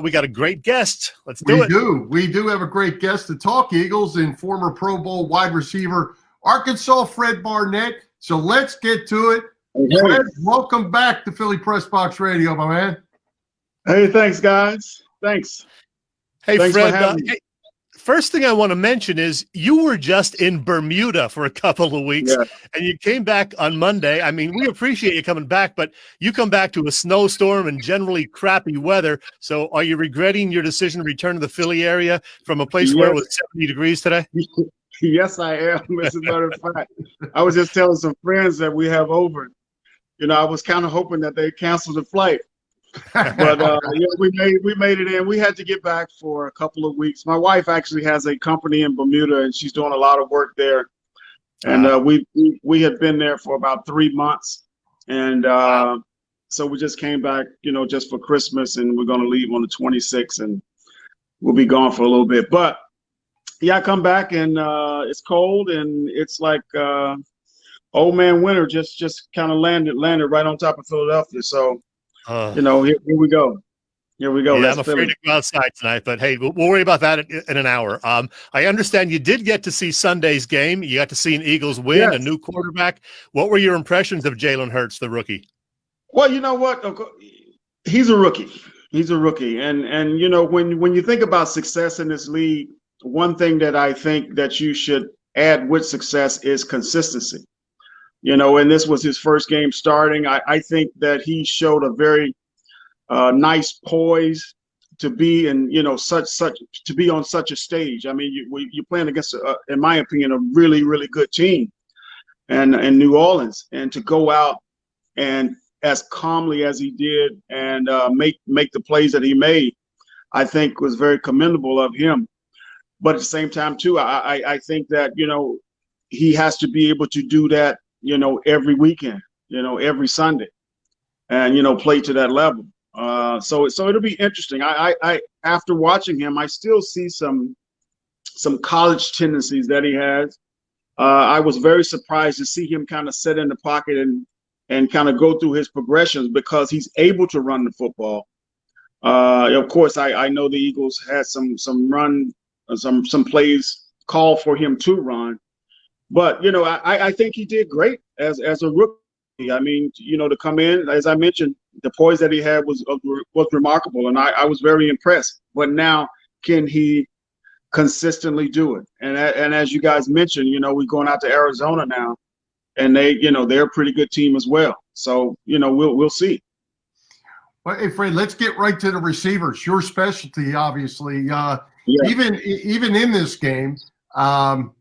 We got a great guest. Let's do it. We do have a great guest to talk Eagles and former Pro Bowl wide receiver, Arkansas Fred Barnett. So let's get to it. Hey. Fred, welcome back to Philly Pressbox Radio, my man. Hey, thanks, guys. Thanks. Hey, thanks Fred. First thing I want to mention is you were just in Bermuda for a couple of weeks, and you came back on Monday. I mean, we appreciate you coming back, but you come back to a snowstorm and generally crappy weather. So are you regretting your decision to return to the Philly area from a place where it was 70 degrees today? Yes, I am. As a matter of fact, I was just telling some friends that we have over. I was kind of hoping that they canceled the flight. But we made it in. We had to get back for a couple of weeks. My wife actually has a company in Bermuda, and she's doing a lot of work there. And we had been there for about 3 months, and so we just came back, just for Christmas, and we're going to leave on the 26th, and we'll be gone for a little bit. But yeah, I come back, and it's cold, and it's like old man winter just kind of landed right on top of Philadelphia. So. Here we go. Here we go. Yeah, I'm afraid to go outside tonight, but hey, we'll worry about that in an hour. I understand you did get to see Sunday's game. You got to see an Eagles win, a new quarterback. What were your impressions of Jalen Hurts, the rookie? Well, you know what? He's a rookie. He's a rookie. And when you think about success in this league, one thing that I think that you should add with success is consistency. And this was his first game starting. I think that he showed a very nice poise to be in, to be on such a stage. I mean, you're playing against, in my opinion, a really, really good team, and in New Orleans, and to go out and as calmly as he did and make the plays that he made, I think was very commendable of him. But at the same time, too, I think that he has to be able to do that. Every weekend, every Sunday, and play to that level. So it'll be interesting. I after watching him, I still see some college tendencies that he has. I was very surprised to see him kind of sit in the pocket and kind of go through his progressions because he's able to run the football. Of course, I know the Eagles had some plays called for him to run. But, I think he did great as a rookie. I mean, to come in, as I mentioned, the poise that he had was remarkable, and I was very impressed. But now, can he consistently do it? And as you guys mentioned, we're going out to Arizona now, and they're a pretty good team as well. So, we'll see. Well, hey, Fred, let's get right to the receivers. Your specialty, obviously. Even in this game.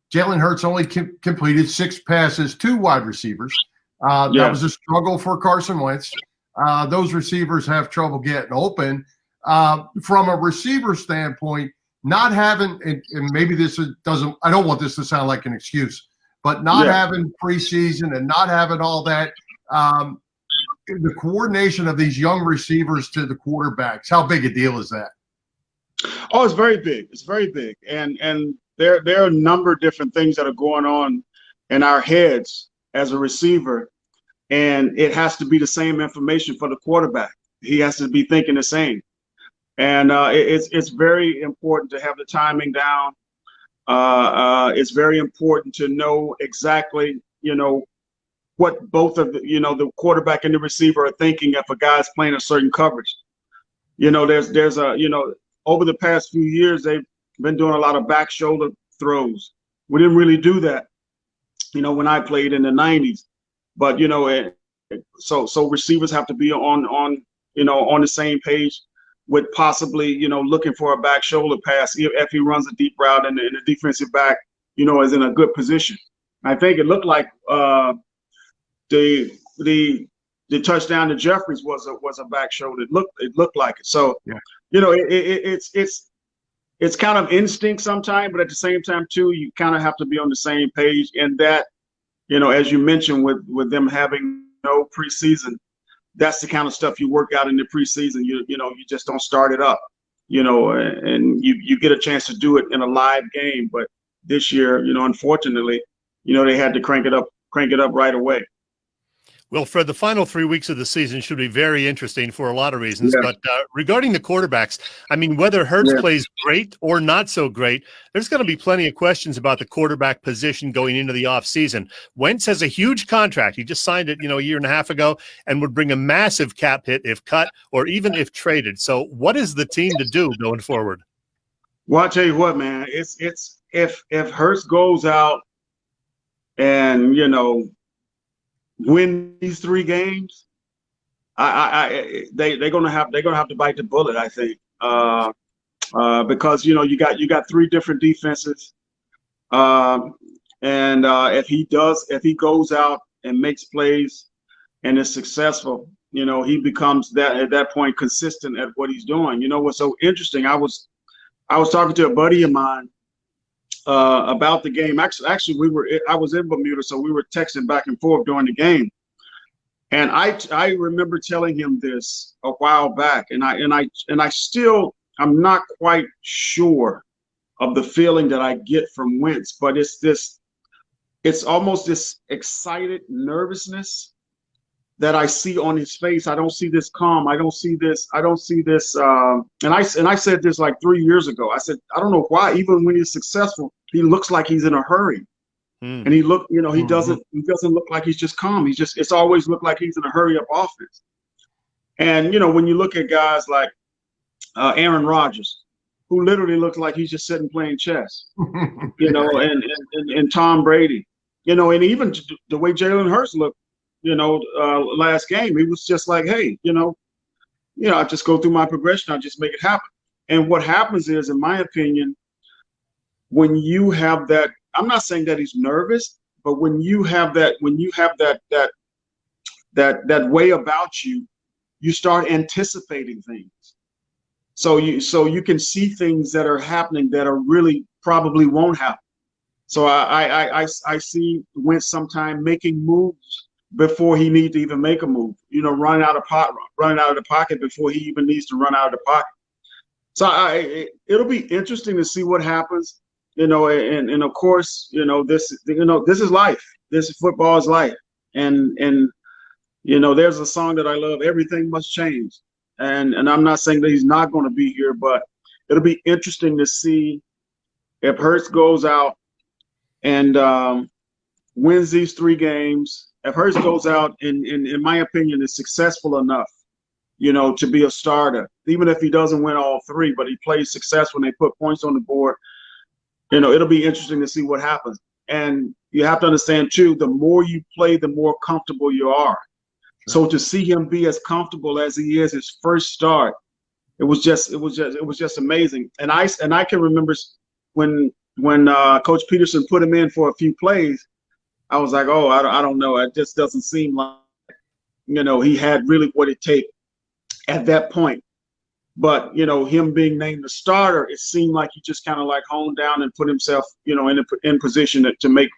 Jalen Hurts only completed 6 passes to wide receivers. That was a struggle for Carson Wentz. Those receivers have trouble getting open. From a receiver standpoint, not having, and maybe this doesn't, I don't want this to sound like an excuse, but not having preseason and not having all that, the coordination of these young receivers to the quarterbacks, how big a deal is that? Oh, it's very big. It's very big. And there are a number of different things that are going on in our heads as a receiver, and it has to be the same information for the quarterback. He has to be thinking the same, and it's very important to have the timing down. It's very important to know exactly, what both of the quarterback and the receiver are thinking if a guy's playing a certain coverage. There's over the past few years they've been doing a lot of back shoulder throws. We didn't really do that, when I played in the 90s. But, so receivers have to be on the same page with possibly, looking for a back shoulder pass if he runs a deep route and the defensive back, is in a good position. I think it looked like the touchdown to Jeffries was a back shoulder. It looked like it. So, it's kind of instinct sometimes, but at the same time too, you kind of have to be on the same page. And that, as you mentioned, with them having no preseason, that's the kind of stuff you work out in the preseason. You just don't start it up, and you get a chance to do it in a live game. But this year, unfortunately, they had to crank it up right away. Well, Fred, the final 3 weeks of the season should be very interesting for a lot of reasons. Yeah. But regarding the quarterbacks, I mean, whether Hurts Yeah. plays great or not so great, there's going to be plenty of questions about the quarterback position going into the offseason. Wentz has a huge contract. He just signed it, a year and a half ago, and would bring a massive cap hit if cut or even if traded. So what is the team to do going forward? Well, I'll tell you what, man, it's if Hurts goes out and, win these 3 games, they're gonna have to bite the bullet, I think, because you got 3 different defenses, and if he goes out and makes plays and is successful, he becomes at that point consistent at what he's doing. You know what's so interesting? I was talking to a buddy of mine about the game. Actually, I was in Bermuda, so we were texting back and forth during the game. And I remember telling him this a while back, and I'm not quite sure of the feeling that I get from Wentz, but it's almost this excited nervousness that I see on his face. I don't see this calm. I don't see this. And I said this like 3 years ago. I said, I don't know why, even when he's successful, he looks like he's in a hurry. And he doesn't look like he's just calm. It's always looked like he's in a hurry up offense. And, when you look at guys like Aaron Rodgers, who literally looks like he's just sitting playing chess, and Tom Brady, and even the way Jalen Hurts looked, last game, he was just like, hey, I just go through my progression. I just make it happen. And what happens is, in my opinion, when you have that, I'm not saying that he's nervous, but when you have that way about you, you start anticipating things. So you can see things that are happening that are really probably won't happen. So I see Wentz sometime making moves before he needs to even make a move, running out of the pocket before he even needs to run out of the pocket. So it'll be interesting to see what happens, and of course, this is life. This is football is life. And there's a song that I love, Everything Must Change. And I'm not saying that he's not going to be here, but it'll be interesting to see if Hurts goes out and wins these 3 games. If Hurts goes out and, in my opinion, is successful enough, to be a starter, even if he doesn't win all 3, but he plays successful and they put points on the board, it'll be interesting to see what happens. And you have to understand too, the more you play, the more comfortable you are. So to see him be as comfortable as he is his first start, it was just amazing. And I can remember when Coach Peterson put him in for a few plays, I was like, oh, I don't know. It just doesn't seem like, he had really what it takes at that point. But, him being named the starter, it seemed like he just kind of like honed down and put himself, in position to make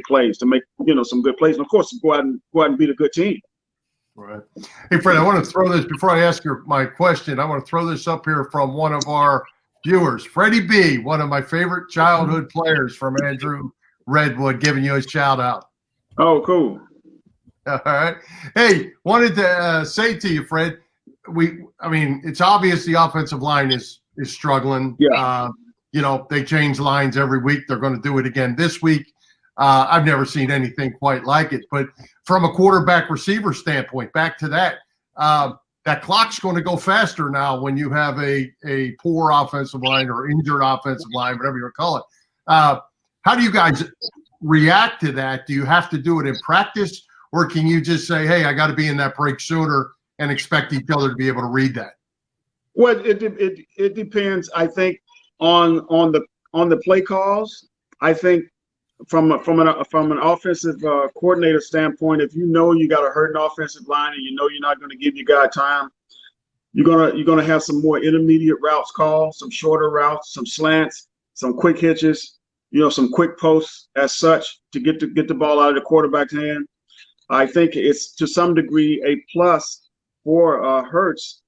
plays, to make, some good plays. And of course, go out and beat a good team. Right. Hey, Fred, I want to throw this before I ask my question. I want to throw this up here from one of our viewers, Freddie B, one of my favorite childhood players from Andrew Redwood, giving you a shout out. Oh, cool. All right. Hey, wanted to say to you, Fred, it's obvious the offensive line is struggling. Yeah. They change lines every week. They're going to do it again this week. I've never seen anything quite like it. But from a quarterback receiver standpoint, back to that, that clock's going to go faster now when you have a poor offensive line or injured offensive line, whatever you call it. How do you guys react to that? Do you have to do it in practice, or can you just say, hey, I got to be in that break sooner and expect each other to be able to read that? Well, it depends, I think, on the play calls. I think from an offensive coordinator standpoint, if you got a hurting offensive line and you're not going to give your guy time, you're gonna have some more intermediate routes called, some shorter routes, some slants, some quick hitches, some quick posts as such to get the ball out of the quarterback's hand. I think it's to some degree a plus for Hurts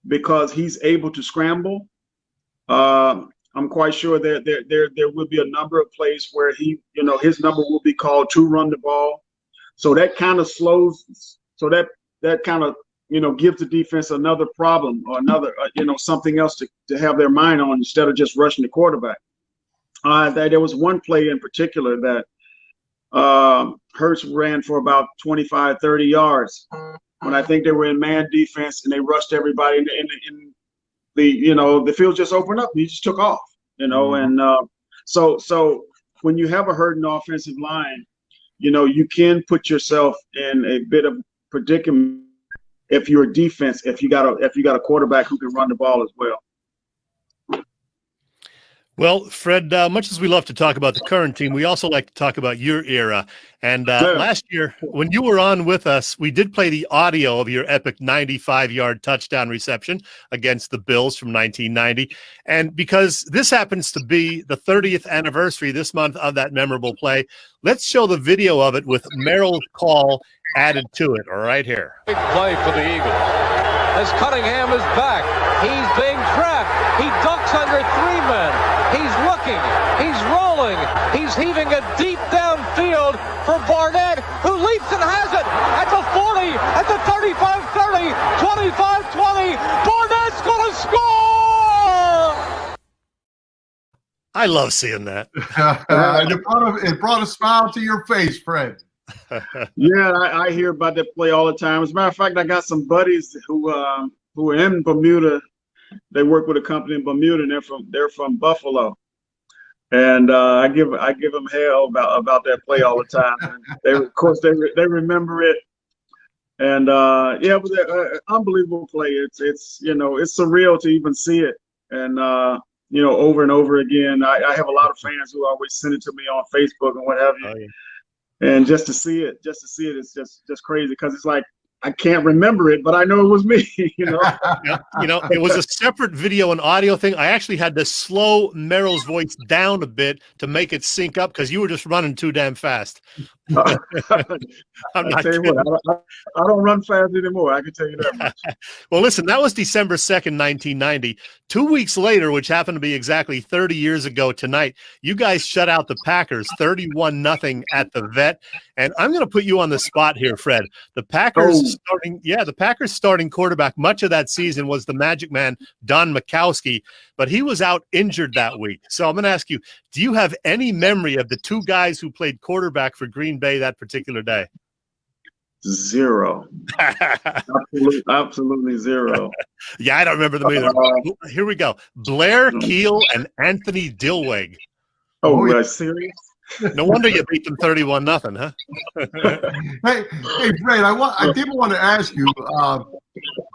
because he's able to scramble. I'm quite sure that there will be a number of plays where his number will be called to run the ball. So that kind of slows So that kind of, gives the defense another problem or another, something else to have their mind on instead of just rushing the quarterback. There was one play in particular that Hurts ran for about 25, 30 yards when I think they were in man defense and they rushed everybody in the field just opened up. He just took off, and so when you have a hurting offensive line, you can put yourself in a bit of predicament if you're a defense, if you got a quarterback who can run the ball as well. Well, Fred, much as we love to talk about the current team, we also like to talk about your era. And last year, when you were on with us, we did play the audio of your epic 95-yard touchdown reception against the Bills from 1990. And because this happens to be the 30th anniversary this month of that memorable play, let's show the video of it with Merrill's call added to it. All right, here. Big play for the Eagles. As Cunningham is back, he's being trapped. He ducks under 3 men. He's looking. He's rolling. He's heaving it deep downfield for Barnett, who leaps and has it at the 40, at the 35-30, 25-20. Barnett's going to score! I love seeing that. It brought a smile to your face, Fred. Yeah, I hear about that play all the time. As a matter of fact, I got some buddies who are in Bermuda. They work with a company in Bermuda, and they're from Buffalo, and I give them hell about that play all the time. They remember it, and it was an unbelievable play. It's surreal to even see it, and over and over again. I have a lot of fans who always send it to me on Facebook and what have you. Oh, yeah. And just to see it is just crazy because it's like I can't remember it, but I know it was me. It was a separate video and audio thing. I actually had to slow Merrill's voice down a bit to make it sync up because you were just running too damn fast. I'm not kidding. I don't run fast anymore. I can tell you that much. Well, listen, that was December 2nd, 1990. 2 weeks later, which happened to be exactly 30 years ago tonight, you guys shut out the Packers 31-0 at the Vet. And I'm going to put you on the spot here, Fred. The Packers starting quarterback much of that season was the Magic Man, Don Majkowski, but he was out injured that week. So I'm going to ask you, do you have any memory of the two guys who played quarterback for Green Bay that particular day? Zero. Absolutely zero. Yeah, I don't remember them either. Here we go. Blair Keel and Anthony Dilweg. Oh, are you serious? No wonder you beat them 31-0, huh? Hey, Fred, I did want to ask you,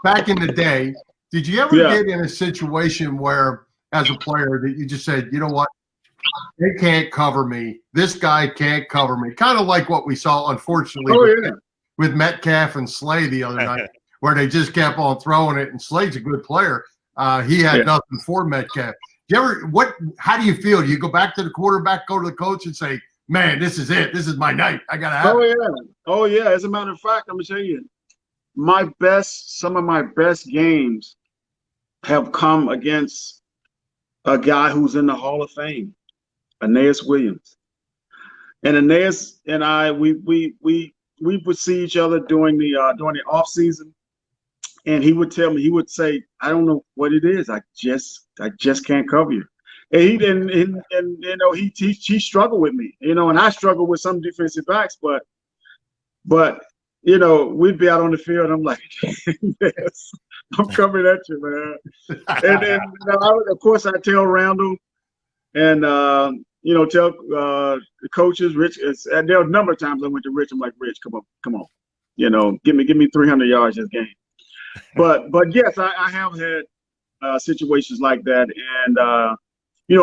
back in the day, did you ever get in a situation where, as a player, that you just said, you know what, they can't cover me. This guy can't cover me. Kind of like what we saw, unfortunately, with Metcalf and Slay the other night, where they just kept on throwing it, and Slay's a good player. He had nothing for Metcalf. How do you feel? Do you go back to the quarterback, go to the coach and say, man, this is it. This is my night. I got to have it. Oh, yeah. As a matter of fact, I'm going to tell you, some of my best games have come against a guy who's in the Hall of Fame, Aeneas Williams. And Aeneas and I, we would see each other during the off season, and he would tell me, he would say, I don't know what it is. I just can't cover you. And he didn't, and he struggled with me, and I struggled with some defensive backs, but we'd be out on the field, and I'm like, yes, I'm coming at you, man. And then, of course, I tell Randall and, tell the coaches, Rich, and there were a number of times I went to Rich. I'm like, Rich, come on, give me 300 yards this game. But yes, I have had situations like that. And,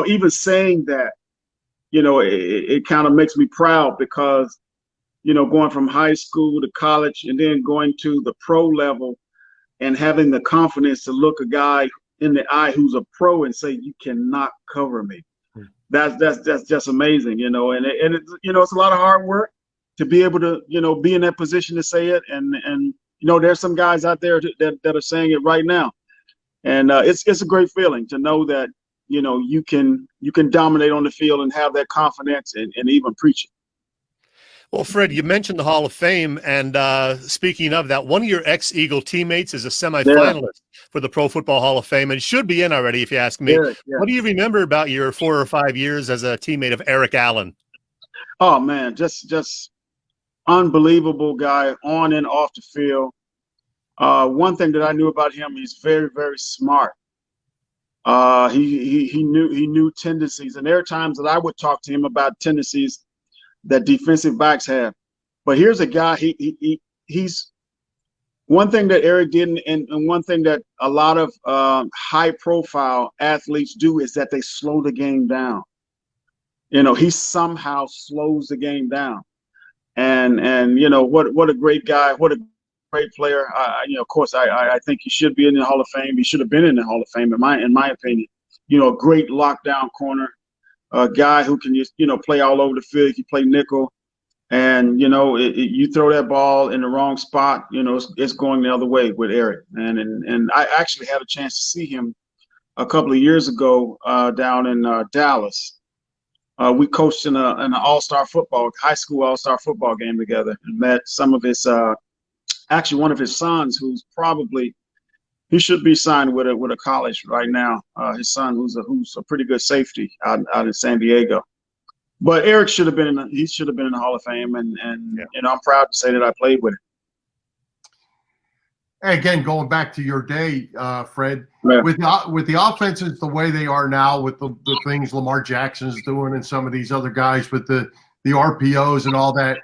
even saying that, it kind of makes me proud because, going from high school to college and then going to the pro level and having the confidence to look a guy in the eye who's a pro and say, you cannot cover me. That's just amazing, and it's a lot of hard work to be able to, be in that position to say it. And there's some guys out there that are saying it right now. And it's a great feeling to know that, you can dominate on the field and have that confidence and even preach it. Well, Fred, you mentioned the Hall of Fame, and speaking of that, one of your ex-Eagle teammates is a semi-finalist for the Pro Football Hall of Fame, and should be in already, if you ask me. Yeah. What do you remember about your 4 or 5 years as a teammate of Eric Allen? Oh man, just unbelievable guy on and off the field. One thing that I knew about him, he's very, very smart. He knew tendencies, and there are times that I would talk to him about tendencies that defensive backs have. But here's a guy, he's one thing that Eric did, and one thing that a lot of high profile athletes do is that they slow the game down. He somehow slows the game down. And what a great guy, what a great player. Of course I think he should be in the Hall of Fame. He should have been in the Hall of Fame in my opinion. A great lockdown corner. A guy who can just, play all over the field. He can play nickel, and you throw that ball in the wrong spot, it's going the other way with Eric. And I actually had a chance to see him a couple of years ago down in Dallas. We coached in an all-star football, high school all-star football game together, and met some of his, actually one of his sons, who's probably. He should be signed with a college right now. His son, who's a pretty good safety out in San Diego. But Eric should have been in the Hall of Fame, and I'm proud to say that I played with him. Again, going back to your day, Fred, Yeah. with the offenses the way they are now, with the things Lamar Jackson's doing and some of these other guys with the RPOs and all that.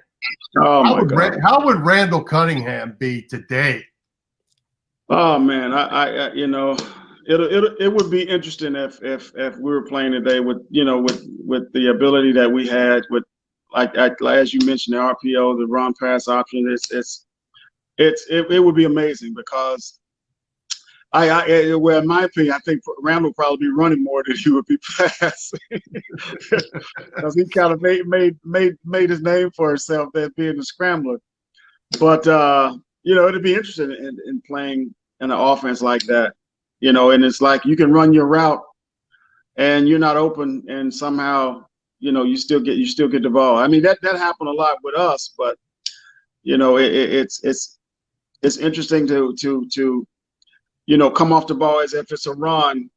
Oh my God! How would Randall Cunningham be today? Oh man, it would be interesting if we were playing today with the ability that we had with like as you mentioned, the RPO, the run pass option. It would be amazing, because well, in my opinion, I think Randall would probably be running more than he would be passing, because he kind of made his name for himself as being a scrambler. But it'd be interesting in playing in an offense like that, and it's like you can run your route and you're not open, and somehow, you still get the ball. I mean, that happened a lot with us, but it's interesting to come off the ball as if it's a run,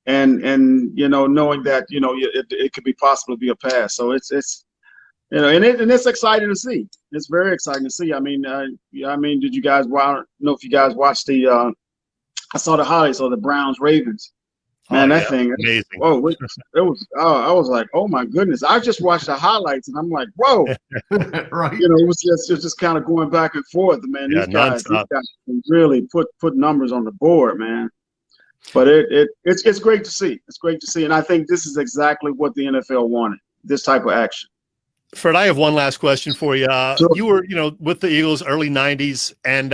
and knowing that it could be possible to be a pass. So it's and it's exciting to see. It's very exciting to see. I mean, did you guys? Well, I don't know if you guys watched the. I saw the highlights of the Browns Ravens. Man, that thing, amazing. Whoa, it was. I was like, oh my goodness! I just watched the highlights, and I'm like, whoa, Right? it was just kind of going back and forth, man. These guys can really put numbers on the board, man. But it's great to see. It's great to see, and I think this is exactly what the NFL wanted. This type of action. Fred, I have one last question for you. Sure. You were, with the Eagles early 90s, and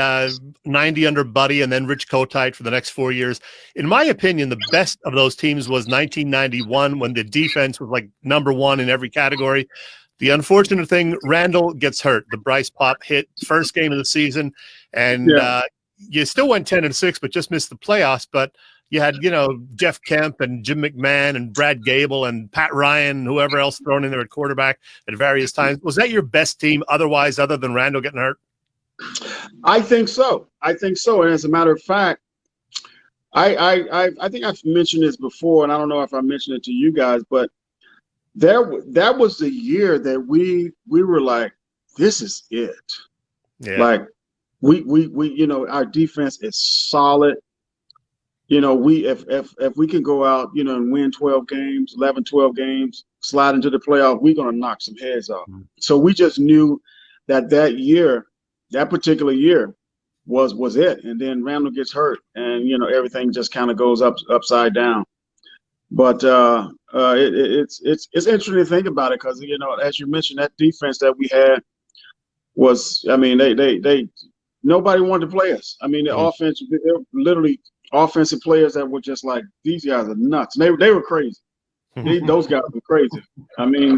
90 under Buddy, and then Rich Kotite for the next 4 years. In my opinion, the best of those teams was 1991, when the defense was like number one in every category. The unfortunate thing, Randall gets hurt. The Bryce Pop hit first game of the season, and you still went 10-6, but just missed the playoffs. But you had, Jeff Kemp and Jim McMahon and Brad Gable and Pat Ryan and whoever else thrown in there at quarterback at various times. Was that your best team other than Randall getting hurt? I think so. And as a matter of fact, I think I've mentioned this before, and I don't know if I mentioned it to you guys, but that was the year that we were like, this is it. Yeah. Like we our defense is solid. If we can go out, and win 12 games, 12 games, slide into the playoff, we're going to knock some heads off. Mm-hmm. So we just knew that year, that particular year was it. And then Randall gets hurt, and, everything just kind of goes upside down. But it's interesting to think about it, because, as you mentioned, that defense that we had was, I mean, they nobody wanted to play us. I mean, the offense, they're literally offensive players that were just like, these guys are nuts. And they were crazy. Those guys were crazy. I mean,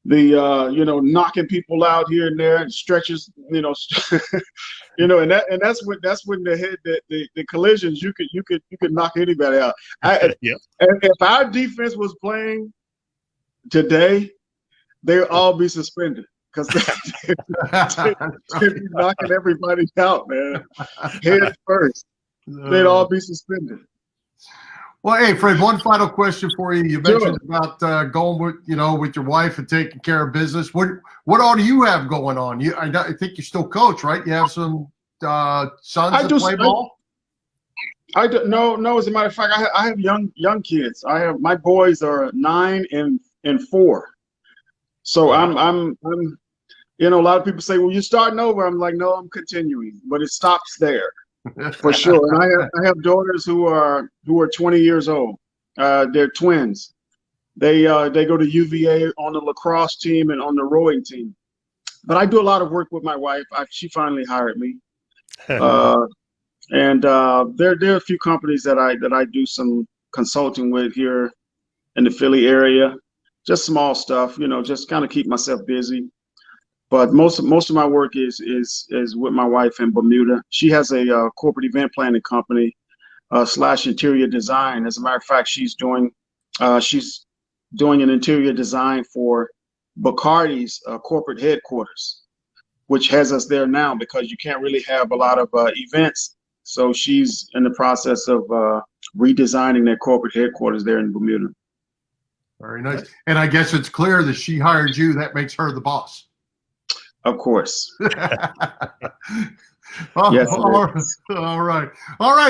the knocking people out here and there and stretches, and that's when the collisions, you could knock anybody out. And if our defense was playing today, they'll all be suspended because they'd be knocking everybody out, man. Head first. They'd all be suspended. Well, hey, Fred, one final question for you. You mentioned about going with your wife and taking care of business. What all do you have going on? I think you still coach, right? You have some sons that play ball? I do, no. As a matter of fact, I have young kids. My boys are 9 and 4. So I'm a lot of people say, well, you're starting over. I'm like, no, I'm continuing, but it stops there for sure. And I have daughters who are 20 years old. They're twins. They go to UVA on the lacrosse team and on the rowing team. But I do a lot of work with my wife. She finally hired me. And there are a few companies that I do some consulting with here in the Philly area, just small stuff, just kind of keep myself busy. But most of my work is with my wife in Bermuda. She has a corporate event planning company / interior design. As a matter of fact, she's doing an interior design for Bacardi's corporate headquarters, which has us there now because you can't really have a lot of events. So she's in the process of redesigning their corporate headquarters there in Bermuda. Very nice. And I guess it's clear that she hired you. That makes her the boss. Of course. Yes. All right,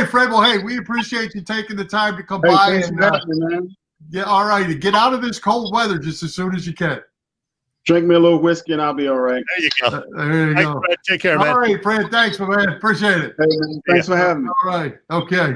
Fred. Well, hey, we appreciate you taking the time to come by. Thanks for having me, man. Yeah, all right. Get out of this cold weather just as soon as you can. Drink me a little whiskey and I'll be all right. There you go. There you go. Fred. Take care, man. All right, Fred. Thanks, my man. Appreciate it. Hey, man. Thanks for having me. All right. Okay.